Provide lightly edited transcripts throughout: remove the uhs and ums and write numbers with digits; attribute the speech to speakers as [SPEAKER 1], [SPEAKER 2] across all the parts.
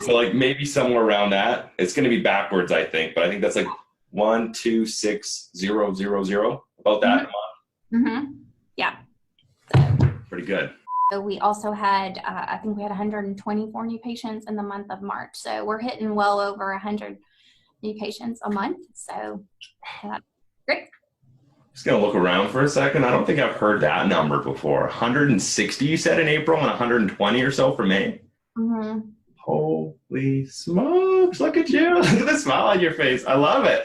[SPEAKER 1] So like maybe somewhere around that. It's going to be backwards, I think, but I think that's like 126,000, about that a month.
[SPEAKER 2] Yeah.
[SPEAKER 1] Pretty good.
[SPEAKER 2] So we also had, I think we had 124 new patients in the month of March. So we're hitting well over 100 new patients a month. So that's great.
[SPEAKER 1] Just going to look around for a second. I don't think I've heard that number before. 160 you said in April and 120 or so for May? Holy smokes, look at you. Look at the smile on your face. I love it.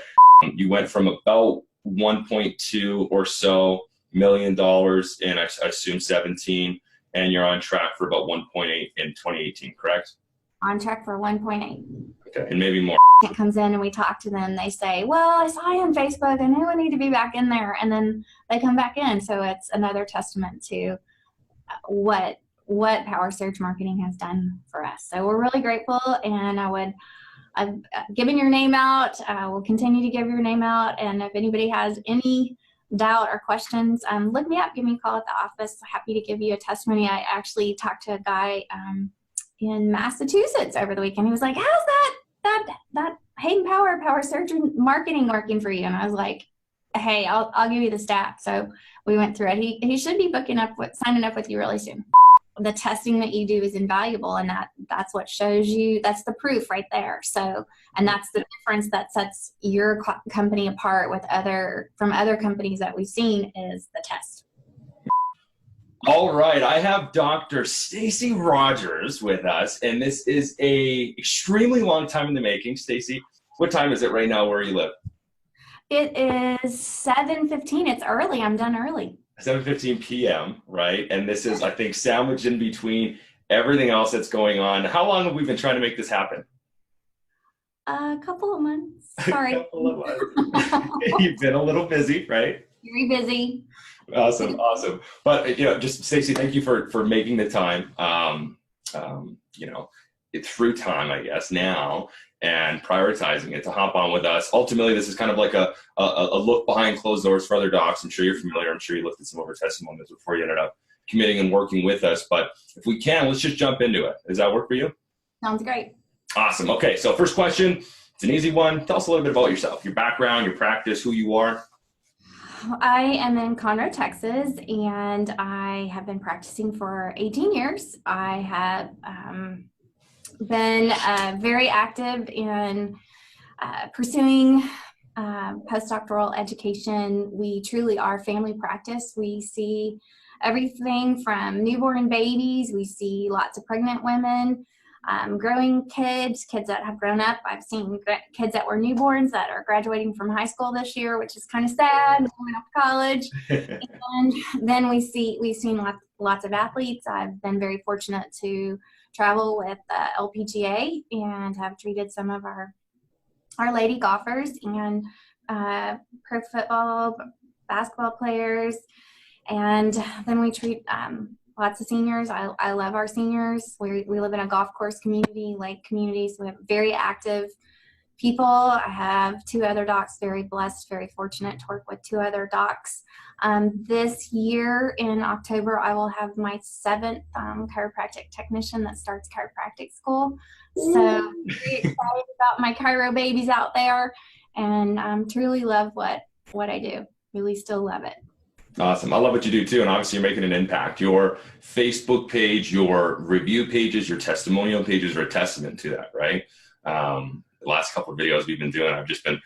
[SPEAKER 1] You went from about 1.2 or so million dollars in, I assume, 17, and you're on track for about 1.8 in 2018, correct?
[SPEAKER 2] On track for 1.8.
[SPEAKER 1] Okay, and maybe more.
[SPEAKER 2] It comes in and we talk to them. They say, well, I saw you on Facebook. I know I need to be back in there. And then they come back in. So it's another testament to what PowerSURGE marketing has done for us. So we're really grateful. And I've given your name out. I will continue to give your name out. And if anybody has any doubt or questions, look me up, give me a call at the office. Happy to give you a testimony. I actually talked to a guy in Massachusetts over the weekend. He was like, how's that PowerSURGE marketing working for you? And I was like, hey, I'll give you the stat. So we went through it. He should be signing up with you really soon. The testing that you do is invaluable, and that's what shows you, that's the proof right there. So, and that's the difference that sets your company apart from other companies that we've seen is the test.
[SPEAKER 1] All right, I have Dr. Stacey Rodgers with us, and this is a extremely long time in the making. Stacey, what time is it right now where you live?
[SPEAKER 2] It is 7:15. It's early. I'm done early.
[SPEAKER 1] 7:15 p.m., right? And this is, I think, sandwiched in between everything else that's going on. How long have we been trying to make this happen?
[SPEAKER 2] A couple of months. Sorry.
[SPEAKER 1] A couple of months. You've been a little busy, right?
[SPEAKER 2] Very busy.
[SPEAKER 1] Awesome, awesome. But just Stacey, thank you for making the time. Through time, I guess, now, and prioritizing it to hop on with us. Ultimately, this is kind of like a look behind closed doors for other docs. I'm sure you're familiar. I'm sure you looked at some of our testimonials before you ended up committing and working with us. But if we can, let's just jump into it. Does that work for you?
[SPEAKER 2] Sounds great.
[SPEAKER 1] Awesome. Okay, so first question. It's an easy one. Tell us a little bit about yourself, your background, your practice, who you are.
[SPEAKER 2] I am in Conroe, Texas, and I have been practicing for 18 years. I have been very active in pursuing postdoctoral education. We truly are family practice. We see everything from newborn babies. We see lots of pregnant women, growing kids that have grown up. I've seen kids that were newborns that are graduating from high school this year, which is kind of sad, going off to college. And then we've seen lots of athletes. I've been very fortunate to travel with LPGA and have treated some of our lady golfers and pro football, basketball players. And then we treat lots of seniors. I love our seniors. We live in a golf course community, lake communities. We have very active people. I have two other docs, very blessed, very fortunate to work with two other docs. This year in October, I will have my 7th chiropractic technician that starts chiropractic school. So very excited about my chiro babies out there, and truly love what I do. Really still love it.
[SPEAKER 1] Awesome. I love what you do too, and obviously you're making an impact. Your Facebook page, your review pages, your testimonial pages are a testament to that, right? The last couple of videos we've been doing, I've just been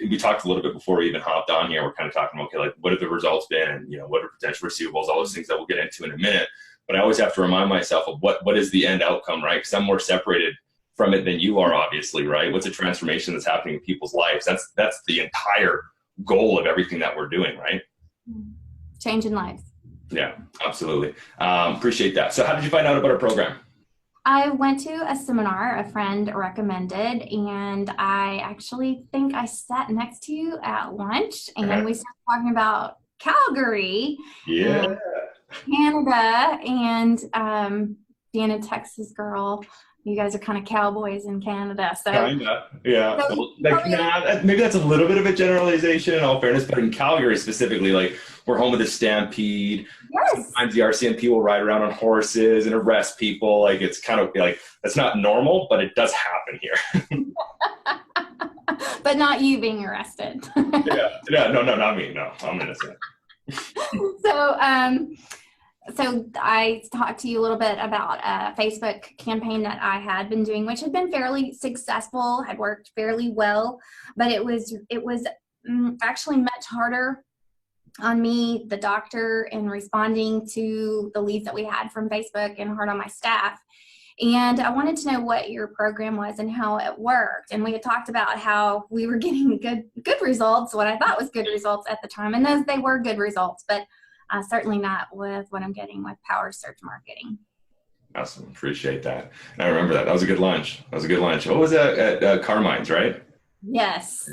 [SPEAKER 1] we talked a little bit before we even hopped on here. We're kind of talking, okay, like what have the results been, and what are potential receivables, all those things that we'll get into in a minute. But I always have to remind myself of what is the end outcome, right? Because I'm more separated from it than you are, obviously, right? What's a transformation that's happening in people's lives? That's the entire goal of everything that we're doing, right?
[SPEAKER 2] Changing lives.
[SPEAKER 1] Yeah, absolutely. Appreciate that. So how did you find out about our program?
[SPEAKER 2] I went to a seminar a friend recommended, and I actually think I sat next to you at lunch, and we started talking about Calgary,
[SPEAKER 1] yeah,
[SPEAKER 2] Canada, and being a Texas girl, You guys are kind of cowboys in Canada. So
[SPEAKER 1] Kinda, yeah.
[SPEAKER 2] so
[SPEAKER 1] Well, like, maybe that's a little bit of a generalization in all fairness, but in Calgary specifically, like, we're home of the Stampede.
[SPEAKER 2] yes.
[SPEAKER 1] Sometimes the RCMP will ride around on horses and arrest people. Like, it's kind of like, that's not normal, but it does happen here.
[SPEAKER 2] But not you being arrested.
[SPEAKER 1] Yeah, no, not me. No, I'm innocent.
[SPEAKER 2] So I talked to you a little bit about a Facebook campaign that I had been doing, which had been fairly successful, had worked fairly well, but it was actually much harder on me, the doctor, in responding to the leads that we had from Facebook, and hard on my staff. And I wanted to know what your program was and how it worked. And we had talked about how we were getting good results, what I thought was good results at the time, and they were good results, but certainly not with what I'm getting with PowerSURGE marketing.
[SPEAKER 1] Awesome, appreciate that. And I remember that. That was a good lunch. What was that at Carmine's, right?
[SPEAKER 2] Yes,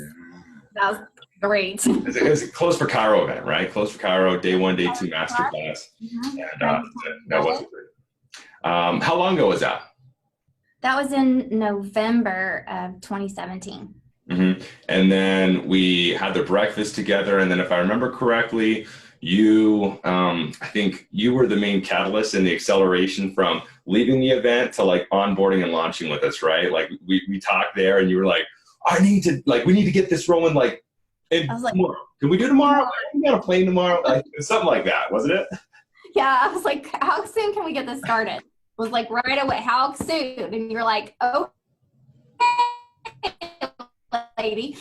[SPEAKER 2] that was great.
[SPEAKER 1] It was a Close for Chiro event, right? Close for Chiro, day 1, day 2 masterclass.
[SPEAKER 2] Mm-hmm.
[SPEAKER 1] And that was great. How long ago was that?
[SPEAKER 2] That was in November of 2017.
[SPEAKER 1] Mm-hmm. And then we had the breakfast together. And then if I remember correctly, you, I think you were the main catalyst in the acceleration from leaving the event to like onboarding and launching with us, right? Like we talked there and you were like, we need to get this rolling like tomorrow. Can we do tomorrow? We got a plane tomorrow. Like something like that, wasn't it?
[SPEAKER 2] Yeah, I was like, how soon can we get this started? It was like right away, how soon? And you're like, okay, lady.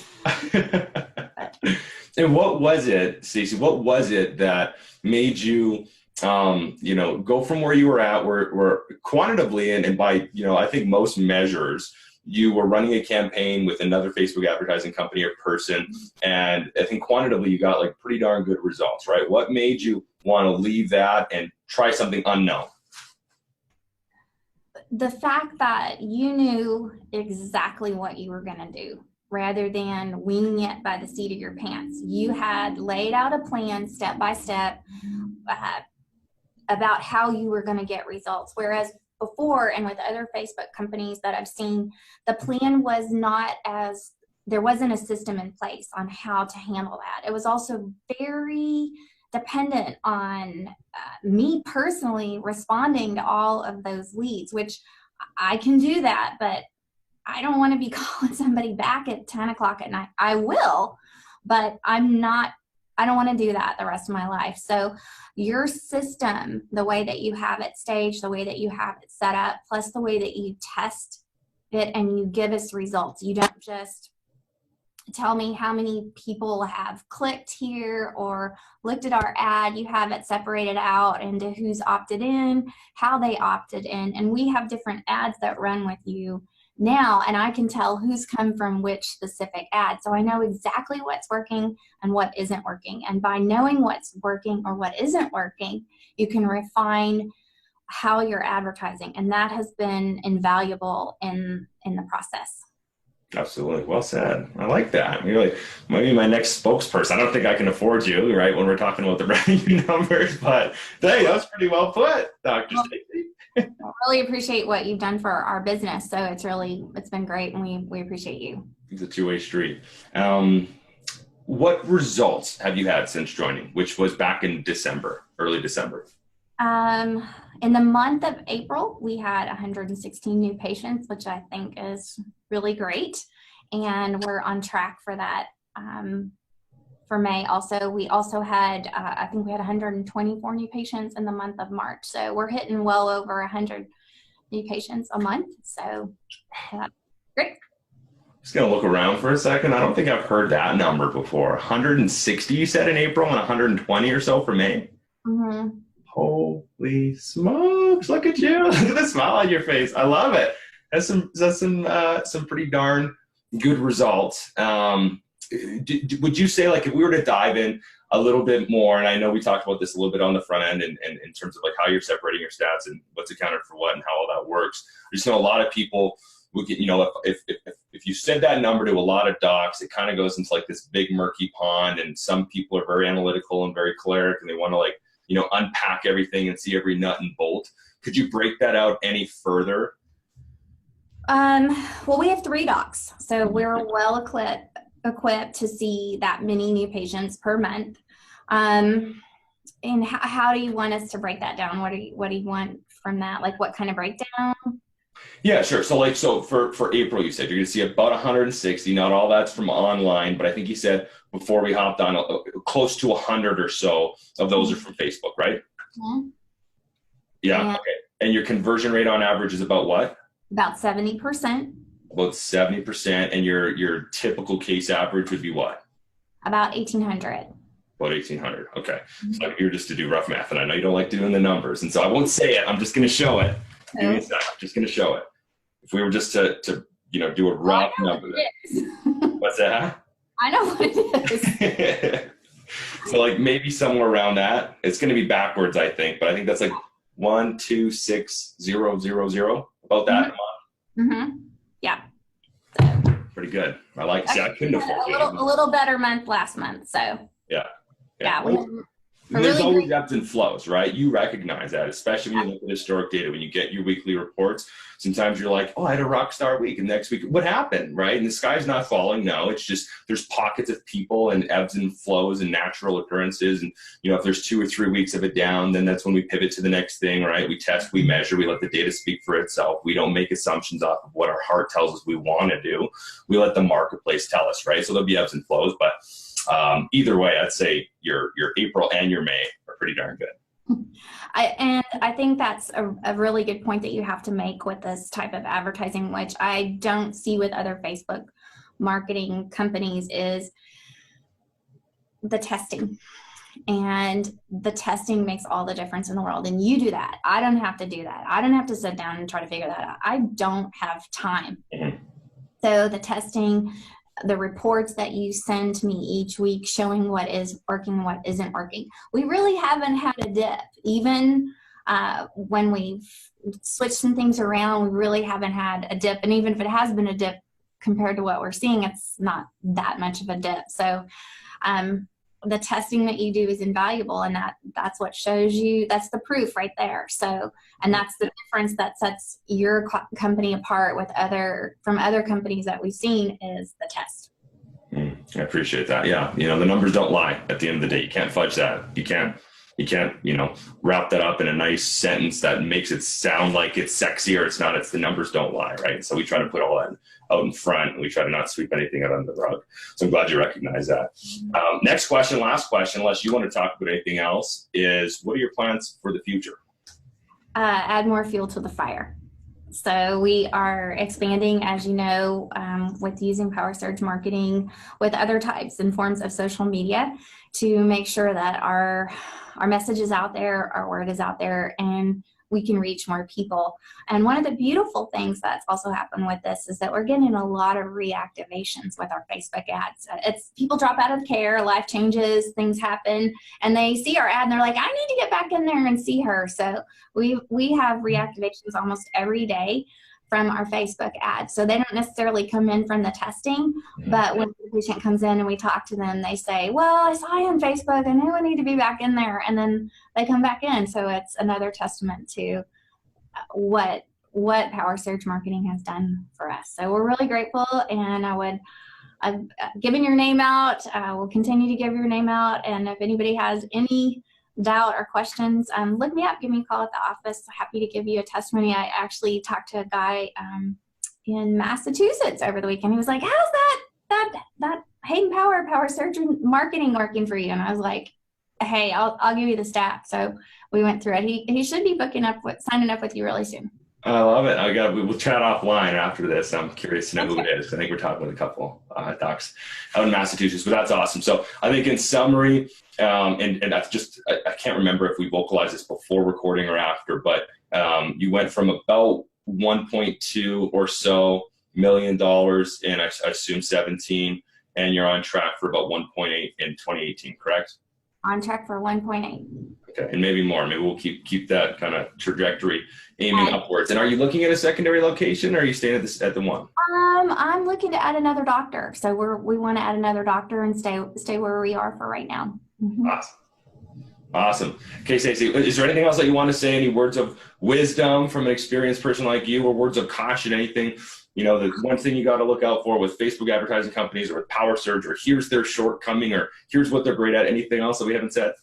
[SPEAKER 1] And what was it, Stacey? What was it that made you, go from where you were at, where quantitatively and by, I think most measures, you were running a campaign with another Facebook advertising company or person, and I think quantitatively you got like pretty darn good results, right? What made you want to leave that and try something unknown?
[SPEAKER 2] The fact that you knew exactly what you were going to do, rather than winging it by the seat of your pants. You had laid out a plan step by step about how you were going to get results. Whereas before, and with other Facebook companies that I've seen, the plan was not as, there wasn't a system in place on how to handle that. It was also very dependent on me personally responding to all of those leads, which I can do that, but I don't want to be calling somebody back at 10 o'clock at night. I will, but I don't want to do that the rest of my life. So your system, the way that you have it staged, the way that you have it set up, plus the way that you test it and you give us results. You don't just tell me how many people have clicked here or looked at our ad. You have it separated out into who's opted in, how they opted in, and we have different ads that run with you now, and I can tell who's come from which specific ad. So I know exactly what's working and what isn't working. And by knowing what's working or what isn't working, you can refine how you're advertising. And that has been invaluable in the process.
[SPEAKER 1] Absolutely. Well said. I like that. You're like maybe my next spokesperson. I don't think I can afford you, right, when we're talking about the revenue numbers, but hey, that was pretty well put, Dr. Stacey.
[SPEAKER 2] I really appreciate what you've done for our business. So it's been great, and we appreciate you.
[SPEAKER 1] It's a two-way street. What results have you had since joining, which was back in December, early December?
[SPEAKER 2] In the month of April, we had 116 new patients, which I think is really great. And we're on track for that for May. Also, we also had, I think we had 124 new patients in the month of March. So we're hitting well over 100 new patients a month. So great.
[SPEAKER 1] Just going to look around for a second. I don't think I've heard that number before. 160 you said in April and 120 or so for May?
[SPEAKER 2] Mm-hmm.
[SPEAKER 1] Holy smokes, look at you. Look at the smile on your face. I love it. That's some pretty darn good results. Would you say, like, if we were to dive in a little bit more, and I know we talked about this a little bit on the front end and in terms of like how you're separating your stats and what's accounted for what and how all that works. I just know a lot of people would get, if you said that number to a lot of docs, it kind of goes into like this big murky pond, and some people are very analytical and very cleric and they want to like, unpack everything and see every nut and bolt. Could you break that out any further
[SPEAKER 2] Well, we have 3 docs, so we're well equipped to see that many new patients per month. And how do you want us to break that down? What do you want from that? Like what kind of breakdown?
[SPEAKER 1] Yeah, sure. So for April, you said you're going to see about 160. Not all that's from online, but I think you said before we hopped on, close to 100 or so of those are from Facebook, right?
[SPEAKER 2] Mm-hmm.
[SPEAKER 1] Yeah. Okay. And your conversion rate on average is about what?
[SPEAKER 2] About 70%.
[SPEAKER 1] About 70%. And your typical case average would be what?
[SPEAKER 2] About 1,800.
[SPEAKER 1] About 1,800. Okay. So you're just to do rough math, and I know you don't like doing the numbers, and so I won't say it. I'm just going to show it. Give me a sec. I'm just going to show it. If we were just to do a rough number. What's that?
[SPEAKER 2] I know what it is.
[SPEAKER 1] So like maybe somewhere around that. It's going to be backwards, I think, but I think that's like 126,000, about that a month.
[SPEAKER 2] Mm-hmm. Yeah.
[SPEAKER 1] Pretty good. I like. See, I couldn't afford
[SPEAKER 2] a little better month last month. So
[SPEAKER 1] yeah. There's always ebbs and flows, right? You recognize that, especially when you look at historic data, when you get your weekly reports. Sometimes you're like, oh, I had a rock star week, and next week, what happened, right? And the sky's not falling. No, it's just there's pockets of people and ebbs and flows and natural occurrences. And if there's 2 or 3 weeks of it down, then that's when we pivot to the next thing, right? We test, we measure, we let the data speak for itself. We don't make assumptions off of what our heart tells us we want to do. We let the marketplace tell us, right? So there'll be ebbs and flows, but either way, I'd say your April and your May are pretty darn good.
[SPEAKER 2] I think that's a really good point that you have to make with this type of advertising, which I don't see with other Facebook marketing companies, is the testing. And the testing makes all the difference in the world. And you do that. I don't have to do that. I don't have to sit down and try to figure that out. I don't have time. Mm-hmm. So the testing, the reports that you send to me each week showing what is working and what isn't working. We really haven't had a dip. Even when we've switched some things around, we really haven't had a dip. And even if it has been a dip compared to what we're seeing, it's not that much of a dip. So the testing that you do is invaluable, and that's what shows you, that's the proof right there. So, and that's the difference that sets your company apart from other companies that we've seen, is the test.
[SPEAKER 1] I appreciate that. Yeah. The numbers don't lie at the end of the day. You can't fudge that. You can't, wrap that up in a nice sentence that makes it sound like it's sexy or it's not. It's the numbers don't lie, right? So we try to put all that out in front, and we try to not sweep anything out under the rug. So I'm glad you recognize that. Next question, last question, unless you want to talk about anything else, is what are your plans for the future?
[SPEAKER 2] Add more fuel to the fire. So we are expanding, as you know, with using PowerSURGE marketing with other types and forms of social media to make sure that our message is out there, our word is out there, and we can reach more people. And one of the beautiful things that's also happened with this is that we're getting a lot of reactivations with our Facebook ads. It's people drop out of care, life changes, things happen, and they see our ad and they're like, I need to get back in there and see her. So we have reactivations almost every day from our Facebook ads. So they don't necessarily come in from the testing, but when the patient comes in and we talk to them, they say, well, I saw you on Facebook, I know I need to be back in there. And then they come back in. So it's another testament to what PowerSURGE marketing has done for us. So we're really grateful, and I've given your name out. We'll continue to give your name out. And if anybody has any doubt or questions, look me up, give me a call at the office. Happy to give you a testimony. I actually talked to a guy in Massachusetts over the weekend. He was like, how's that Hayden PowerSURGE marketing working for you? And I was like, hey, I'll give you the staff. So we went through it. He should be signing up with you really soon.
[SPEAKER 1] I love it. We'll chat offline after this. I'm curious to know who it is. I think we're talking with a couple docs out in Massachusetts, but that's awesome. So I think in summary, and that's just, I can't remember if we vocalized this before recording or after, but you went from about 1.2 or so million dollars in, I assume 17, and you're on track for about 1.8 in 2018, correct?
[SPEAKER 2] On track for 1.8.
[SPEAKER 1] Okay, and maybe more. Maybe we'll keep that kind of trajectory aiming upwards. And are you looking at a secondary location, or are you staying at the one?
[SPEAKER 2] I'm looking to add another doctor. So we want to add another doctor and stay where we are for right now. Mm-hmm.
[SPEAKER 1] Awesome. Awesome. Okay, Stacey, is there anything else that you want to say? Any words of wisdom from an experienced person like you, or words of caution, anything? You know, the one thing you got to look out for with Facebook advertising companies or with PowerSURGE, or here's their shortcoming, or here's what they're great at. Anything else that we haven't said?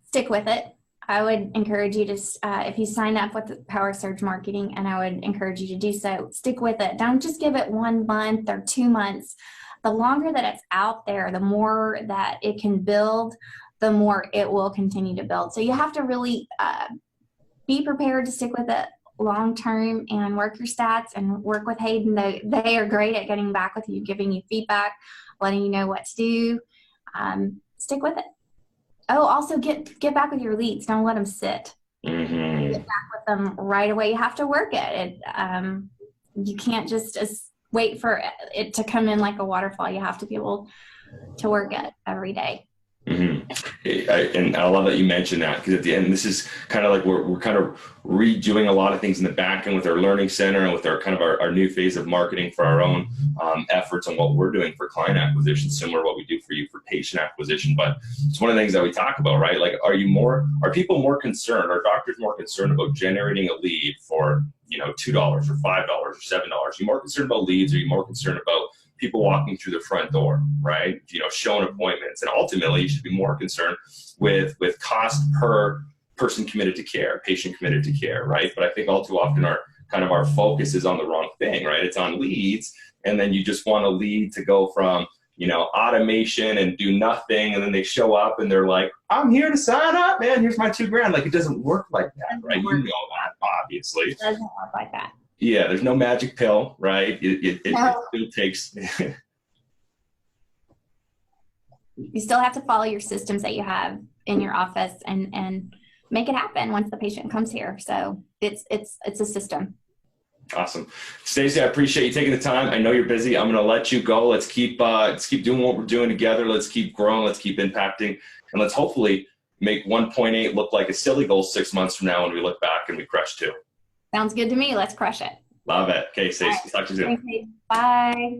[SPEAKER 2] Stick with it. I would encourage you to, if you sign up with PowerSURGE marketing, and I would encourage you to do so, stick with it. Don't just give it 1 month or 2 months. The longer that it's out there, the more that it can build, the more it will continue to build. So you have to really be prepared to stick with it long term and work your stats and work with Hayden. They are great at getting back with you, giving you feedback, letting you know what to do. Stick with it. Oh, also get back with your leads. Don't let them sit.
[SPEAKER 1] Mm-hmm.
[SPEAKER 2] Get back with them right away. You have to work it. You can't just wait for it to come in like a waterfall. You have to be able to work it every day.
[SPEAKER 1] Mm-hmm. And I love that you mentioned that, because at the end, this is kind of like we're kind of redoing a lot of things in the back end with our learning center and with our kind of our new phase of marketing for our own efforts on what we're doing for client acquisition, similar to what we do for you for patient acquisition. But it's one of the things that we talk about, right? Like, are people more concerned, are doctors more concerned about generating a lead for, you know, $2 or $5 or $7? Are you more concerned about leads? Are you more concerned about people walking through the front door, right? You know, showing appointments. And ultimately, you should be more concerned with cost per person committed to care, patient committed to care, right? But I think all too often our focus is on the wrong thing, right? It's on leads, and then you just want a lead to go from, you know, automation and do nothing, and then they show up and they're like, I'm here to sign up, man, here's my $2,000. Like, it doesn't work like that, right? You know that, obviously.
[SPEAKER 2] It doesn't work like that.
[SPEAKER 1] Yeah, there's no magic pill, right? It still takes.
[SPEAKER 2] You still have to follow your systems that you have in your office and make it happen once the patient comes here. So it's a system. Awesome.
[SPEAKER 1] Stacey, I appreciate you taking the time. I know you're busy. I'm going to let you go. Let's keep doing what we're doing together. Let's keep growing. Let's keep impacting. And let's hopefully make 1.8 look like a silly goal 6 months from now when we look back and we crush 2.
[SPEAKER 2] Sounds good to me. Let's crush it.
[SPEAKER 1] Love it. Okay, Stacey, talk to you soon.
[SPEAKER 2] Bye.